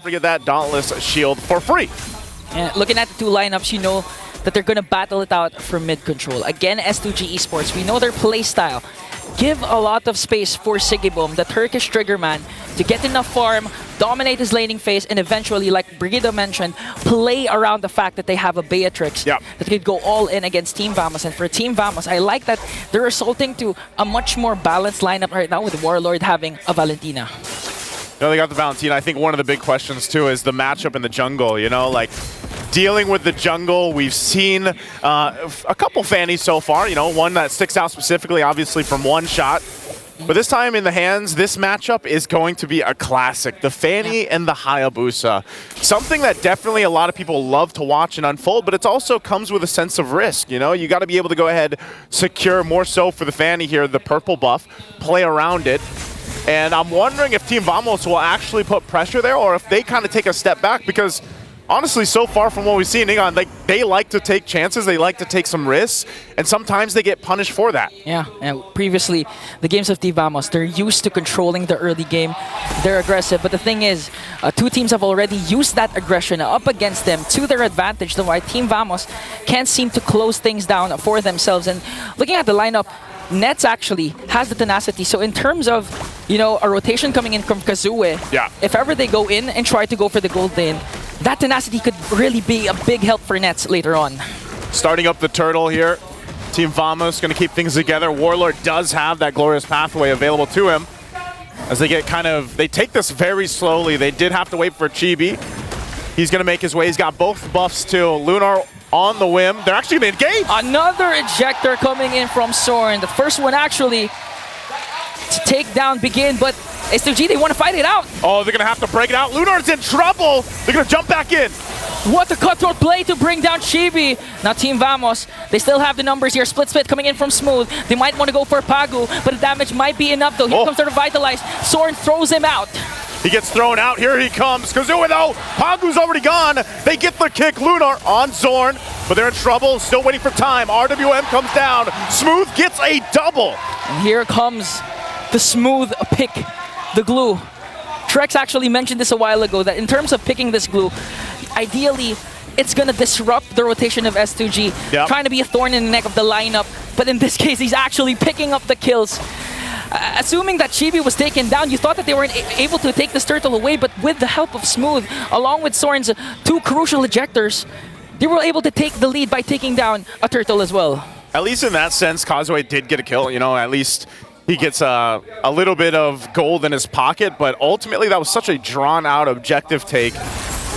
Forget that Dauntless shield for free. And looking at the two lineups, you know that they're going to battle it out for mid control. Again, S2G Esports, we know their play style. Give a lot of space for Sigibum, the Turkish trigger man, to get enough farm, dominate his laning phase, and eventually, like Brigido mentioned, play around the fact that they have a Beatrix that could go all in against Team Vamos. And for Team Vamos, I like that they're resulting to a much more balanced lineup right now with Warlord having a Valentina. No, they got the Valentina. I think one of the big questions, too, is the matchup in the jungle, you know, like dealing with the jungle. We've seen a couple Fannies so far, you know, one that sticks out specifically, obviously, from one shot. But this time in the hands, this matchup is going to be a classic. The Fanny and the Hayabusa. Something that definitely a lot of people love to watch and unfold, but it also comes with a sense of risk, you know? You got to be able to go ahead, secure more so for the Fanny here, the purple buff, play around it. And I'm wondering if Team Vamos will actually put pressure there or if they kind of take a step back because honestly, so far from what we've seen, Ingon, they like to take chances, they like to take some risks, and sometimes they get punished for that. Yeah, and previously, the games of Team Vamos, they're used to controlling the early game. They're aggressive, but the thing is, two teams have already used that aggression up against them to their advantage, though why Team Vamos can't seem to close things down for themselves. And looking at the lineup, Nets actually has the tenacity. So in terms of, you know, a rotation coming in from Kazue, if ever they go in and try to go for the gold lane, that tenacity could really be a big help for Nets later on. Starting up the turtle here. Team Vamos going to keep things together. Warlord does have that glorious pathway available to him. As they get they take this very slowly. They did have to wait for Chibi. He's going to make his way. He's got both buffs too. Lunar on the whim. They're actually going to engage. Another ejector coming in from Soren. The first one actually to take down Begin, but S2G, they want to fight it out. Oh, they're going to have to break it out. Lunar's in trouble. They're going to jump back in. What a cutthroat play to bring down Chibi. Now Team Vamos, they still have the numbers here. Split coming in from Smooth. They might want to go for Pagu, but the damage might be enough though. Here comes the Revitalize. Soren throws him out. He gets thrown out. Here he comes. Kazue though. Pagu's already gone. They get the kick. Lunar on Zorn, but they're in trouble. Still waiting for time. RWM comes down. Smooth gets a double. And here comes the Smooth pick, the glue. Trex actually mentioned this a while ago, that in terms of picking this glue, ideally, it's going to disrupt the rotation of S2G, trying to be a thorn in the neck of the lineup. But in this case, he's actually picking up the kills. Assuming that Chibi was taken down, you thought that they weren't able to take this turtle away, but with the help of Smooth, along with Soren's two crucial ejectors, they were able to take the lead by taking down a turtle as well. At least in that sense, Kazue did get a kill. You know, at least he gets a little bit of gold in his pocket, but ultimately that was such a drawn-out objective take.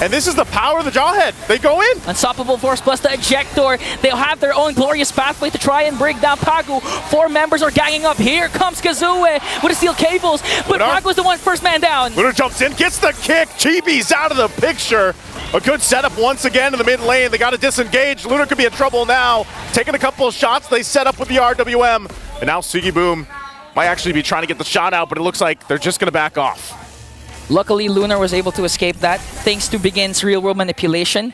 And this is the power of the Jawhead. They go in. Unstoppable Force plus the Ejector. They'll have their own glorious pathway to try and break down Pagu. 4 members are ganging up. Here comes Kazue with the steel cables. But Pagu's the first man down. Lunar jumps in, gets the kick. Chibi's out of the picture. A good setup once again in the mid lane. They got to disengage. Lunar could be in trouble now. Taking a couple of shots. They set up with the RWM. And now Sugiboom might actually be trying to get the shot out, but it looks like they're just going to back off. Luckily, Lunar was able to escape that thanks to Begin's real-world manipulation.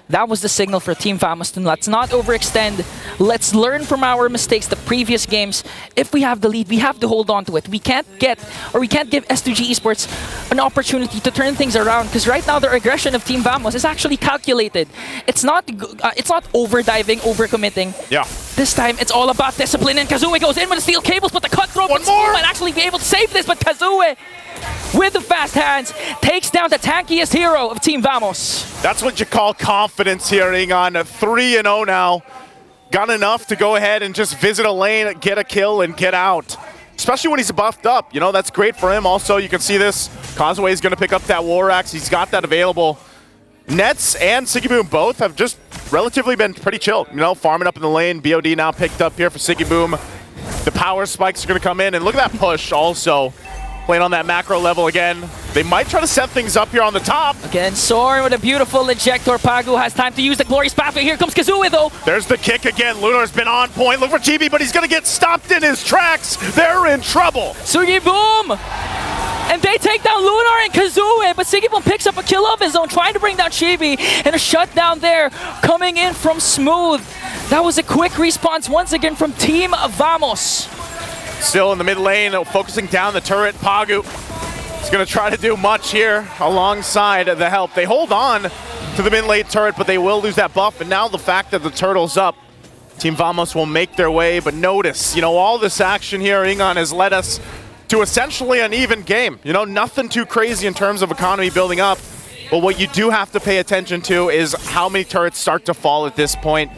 That was the signal for Team Vamos. Let's not overextend. Let's learn from our mistakes the previous games. If we have the lead, we have to hold on to it. We can't give S2G Esports an opportunity to turn things around, because right now their aggression of Team Vamos is actually calculated. It's not overdiving, overcommitting. Yeah. This time, it's all about discipline, and Kazue goes in with the steel cables, but the cutthroat might actually be able to save this, but Kazue, with the fast hands, takes down the tankiest hero of Team Vamos. That's what you call confidence here, Ingon. 3-0 now. Got enough to go ahead and just visit a lane, get a kill, and get out. Especially when he's buffed up. You know, that's great for him. Also, you can see this. Kazue is going to pick up that War Axe. He's got that available. Nets and Sigiboom both have just relatively been pretty chill. You know, farming up in the lane. BOD now picked up here for Sigiboom. The power spikes are going to come in. And look at that push also. Playing on that macro level again. They might try to set things up here on the top. Again, Soren with a beautiful ejector. Pagu has time to use the glorious pathway. Here comes Kazue though. There's the kick again. Lunar's been on point. Look for Chibi, but he's going to get stopped in his tracks. They're in trouble. Sugiboom! And they take down Lunar and Kazue, but Sigiboom picks up a kill of his own, trying to bring down Chibi. And a shutdown there coming in from Smooth. That was a quick response once again from Team Vamos. Still in the mid lane, focusing down the turret. Pagu He's going to try to do much here alongside the help. They hold on to the mid-lane turret, but they will lose that buff. And now the fact that the turtle's up, Team Vamos will make their way. But notice, all this action here, Ingon, has led us to essentially an even game. Nothing too crazy in terms of economy building up. But what you do have to pay attention to is how many turrets start to fall at this point.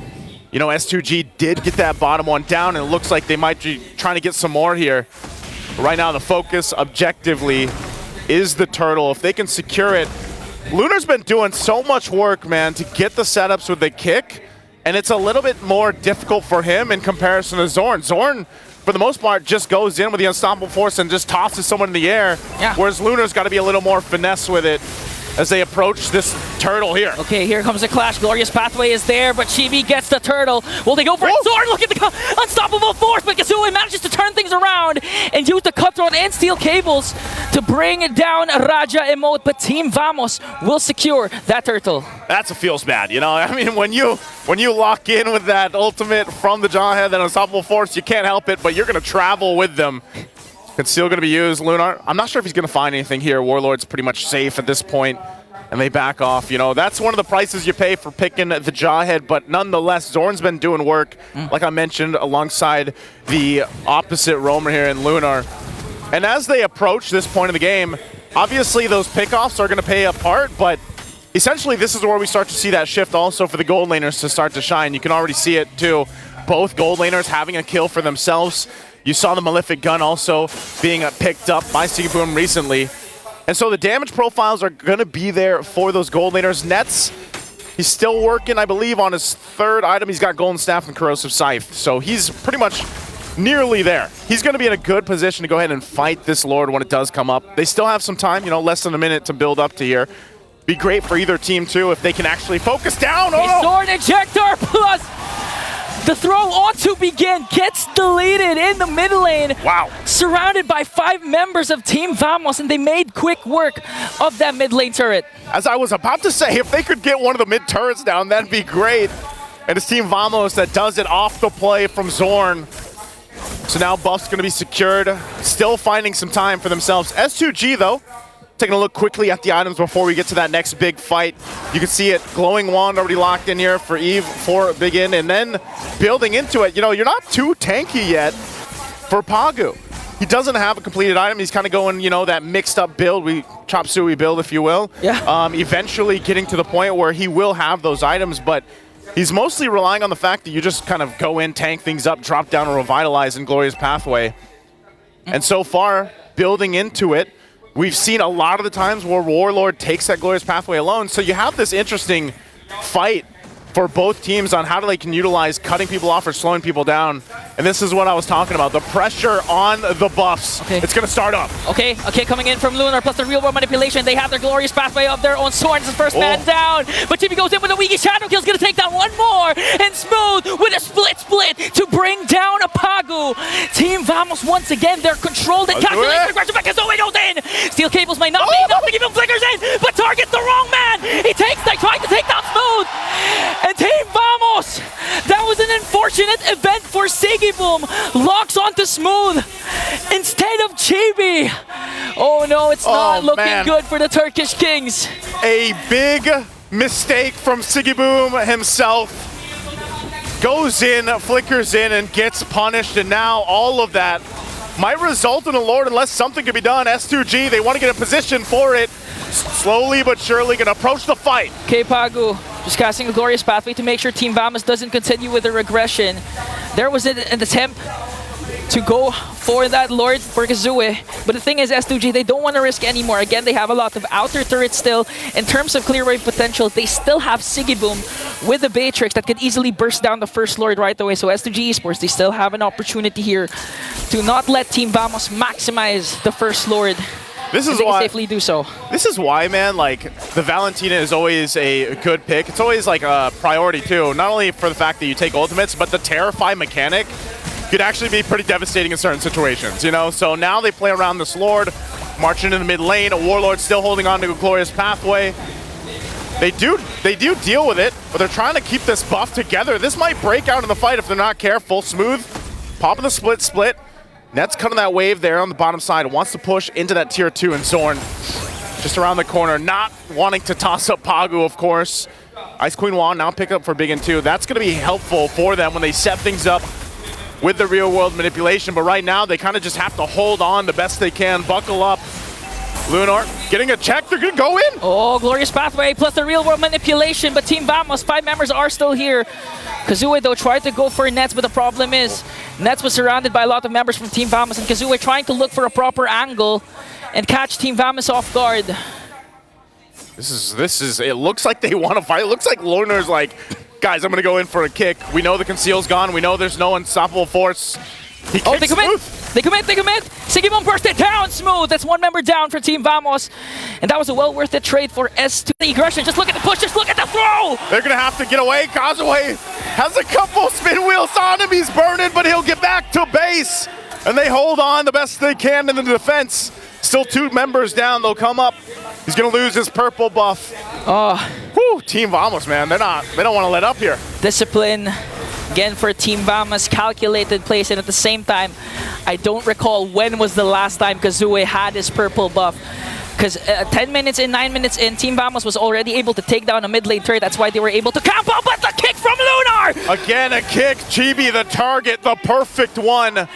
S2G did get that bottom one down, and it looks like they might be trying to get some more here. But right now, the focus objectively is the turtle. If they can secure it, Lunar's been doing so much work, man, to get the setups with the kick, and it's a little bit more difficult for him in comparison to Zorn. Zorn, for the most part, just goes in with the unstoppable force and just tosses someone in the air, whereas Lunar's got to be a little more finesse with it as they approach this turtle here. Okay, here comes the clash. Glorious Pathway is there, but Chibi gets the turtle. Will they go for it? Zorn, look at the unstoppable force, but Kazooie manages to turn things around and use the cutthroat and steel cables to bring down Raja emote, but Team Vamos will secure that turtle. That's a feels bad, I mean, when you lock in with that ultimate from the Jawhead, that unstoppable force, you can't help it, but you're going to travel with them. Conceal going to be used. Lunar, I'm not sure if he's going to find anything here. Warlord's pretty much safe at this point, and they back off. That's one of the prices you pay for picking the Jawhead, but nonetheless, Zorn's been doing work, like I mentioned, alongside the opposite roamer here in Lunar. And as they approach this point of the game, obviously those pickoffs are going to pay a part, but essentially this is where we start to see that shift also for the gold laners to start to shine. You can already see it too. Both gold laners having a kill for themselves. You saw the Malefic Gun also being picked up by Sigiboom recently. And so the damage profiles are going to be there for those gold laners. Nets, he's still working, I believe, on his third item. He's got Golden Staff and Corrosive Scythe. So he's pretty much nearly there. He's going to be in a good position to go ahead and fight this Lord when it does come up. They still have some time, less than a minute to build up to here. Be great for either team, too, if they can actually focus down. Oh! Sword Ejector plus the throw onto Begin gets deleted in the mid lane. Wow. Surrounded by 5 members of Team Vamos, and they made quick work of that mid lane turret. As I was about to say, if they could get one of the mid turrets down, that'd be great. And it's Team Vamos that does it off the play from Zorn. So now buff's going to be secured. Still finding some time for themselves. S2G, though, taking a look quickly at the items before we get to that next big fight. You can see it, Glowing Wand already locked in here for Eve for Begin, and then building into it. You're not too tanky yet for Pagu. He doesn't have a completed item. He's kind of going, that mixed up build, chop suey build, if you will. Yeah. Eventually getting to the point where he will have those items, but he's mostly relying on the fact that you just kind of go in, tank things up, drop down, and revitalize in Glorious Pathway. And so far, building into it, we've seen a lot of the times where Warlord takes that Glorious Pathway alone. So you have this interesting fight for both teams on how they can utilize cutting people off or slowing people down. And this is what I was talking about, the pressure on the buffs. Okay. It's going to start up. Okay, coming in from Lunar, plus the real world manipulation. They have their Glorious Pathway of their own. Swords is first man down. But Chibi goes in with a Wiki Shadow Kill's going to take down one more. And Smooth with a split to bring down a Pagu. Team Vamos once again, they're controlled and calculated. Aggression back as Zoe goes in. Steel cables might not be enough to give him flickers in, but targets the wrong man. They trying to take down Smooth. And Team Vamos, that was an unfortunate event for Sigiboom. Locks onto Smooth instead of Chibi. Oh no, it's not looking good for the Turkish Kings. A big mistake from Sigiboom himself. Goes in, flickers in, and gets punished, and now all of that might result in a Lord unless something can be done. S2G, they want to get a position for it. Slowly but surely going to approach the fight. Okay, Pagu, just casting the Glorious Pathway to make sure Team Vamos doesn't continue with the regression. There was an attempt to go for that Lord for Kazooie, but the thing is, S2G, they don't want to risk anymore. Again, they have a lot of outer turrets still. In terms of clear wave potential, they still have Sigiboom with the Beatrix that could easily burst down the first Lord right away. So S2G Esports, they still have an opportunity here to not let Team Vamos maximize the first Lord. This is why safely do so. This is why, man, like, the Valentina is always a good pick. It's always like a priority too, not only for the fact that you take ultimates, but the Terrify mechanic could actually be pretty devastating in certain situations, So now they play around this Lord, marching in the mid lane, a Warlord still holding on to a Glorious Pathway. They do deal with it, but they're trying to keep this buff together. This might break out in the fight if they're not careful. Smooth, popping the split. Nets cutting that wave there on the bottom side, wants to push into that tier 2, and Zorn just around the corner, not wanting to toss up Pagu, of course. Ice Queen Wong now pick up for Big and 2. That's going to be helpful for them when they set things up with the real world manipulation, but right now they kind of just have to hold on the best they can, buckle up. Lunar getting a check, they're gonna go in. Oh, Glorious Pathway plus the real world manipulation, but Team Vamos, 5 members are still here. Kazue though tried to go for Nets, but the problem is Nets was surrounded by a lot of members from Team Vamos, and Kazue trying to look for a proper angle and catch Team Vamos off guard. This is, it looks like they want to fight. It looks like Lunar's like, guys, I'm gonna go in for a kick. We know the conceal's gone, we know there's no unstoppable force. Oh, they commit! They commit! Sigimon burst it down smooth! That's 1 member down for Team Vamos. And that was a well worth it trade for S2. The aggression, just look at the push, just look at the throw! They're gonna have to get away. Kazue has a couple spin wheels on him. He's burning, but he'll get back to base. And they hold on the best they can in the defense. Still 2 members down, they'll come up. He's gonna lose his purple buff. Whew, Team Vamos, man, they don't wanna let up here. Discipline. Again for Team Vamos, calculated place, and at the same time, I don't recall when was the last time Kazue had his purple buff. Because 10 minutes in, 9 minutes in, Team Vamos was already able to take down a mid lane turret. That's why they were able to camp out, but the kick from Lunar! Again, a kick. Chibi, the target, the perfect one.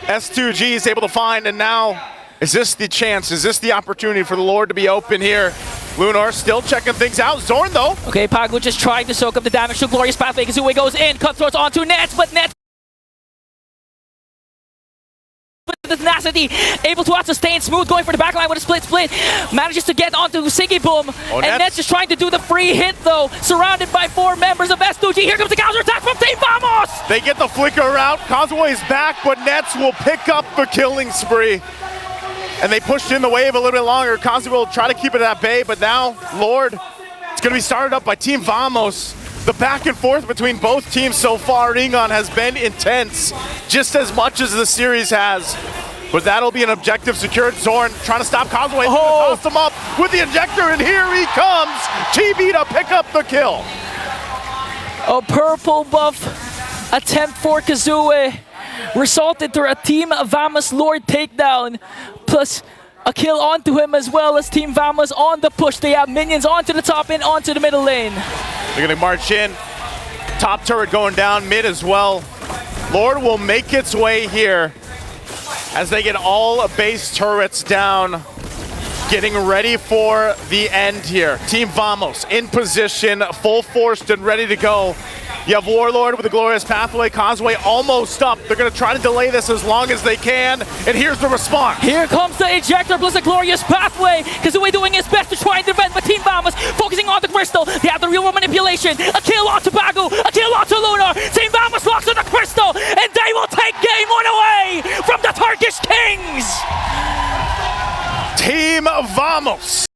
S2G is able to find, and now, is this the chance? Is this the opportunity for the Lord to be open here? Lunar still checking things out. Zorn, though. Okay, Pagu just trying to soak up the damage to Glorious Pathway. Kazue goes in, cutthroats onto Nets, but Nets with tenacity, able to out-sustain, smooth going for the backline with a split, manages to get onto Siggy Boom, and Nets just trying to do the free hit though, surrounded by 4 members of S2G. Here comes the counter attack from Team Vamos! They get the flicker out, Kazue is back, but Nets will pick up the killing spree. And they pushed in the wave a little bit longer. Kazue will try to keep it at bay, but now, Lord, it's gonna be started up by Team Vamos. The back and forth between both teams so far, Ringon, has been intense, just as much as the series has. But that'll be an objective secured. Zorn trying to stop Kazue, toss him up with the injector, and here he comes! Chibi to pick up the kill. A purple buff attempt for Kazue resulted to a Team Vamos Lord takedown, plus a kill onto him as well as Team Vamos on the push. They have minions onto the top and onto the middle lane. They're gonna march in. Top turret going down, mid as well. Lord will make its way here as they get all base turrets down. Getting ready for the end here. Team Vamos in position, full forced and ready to go. You have Warlord with the Glorious Pathway, Kazue almost up. They're gonna try to delay this as long as they can, and here's the response. Here comes the ejector plus the Glorious Pathway. Kazue doing his best to try and defend, but Team Vamos focusing on the crystal. They have the real world manipulation. A kill onto Pagu, a kill onto Lunar. Team Vamos locks on the crystal, and they will take GAME1 away from the Turkish Kings. Team Vamos.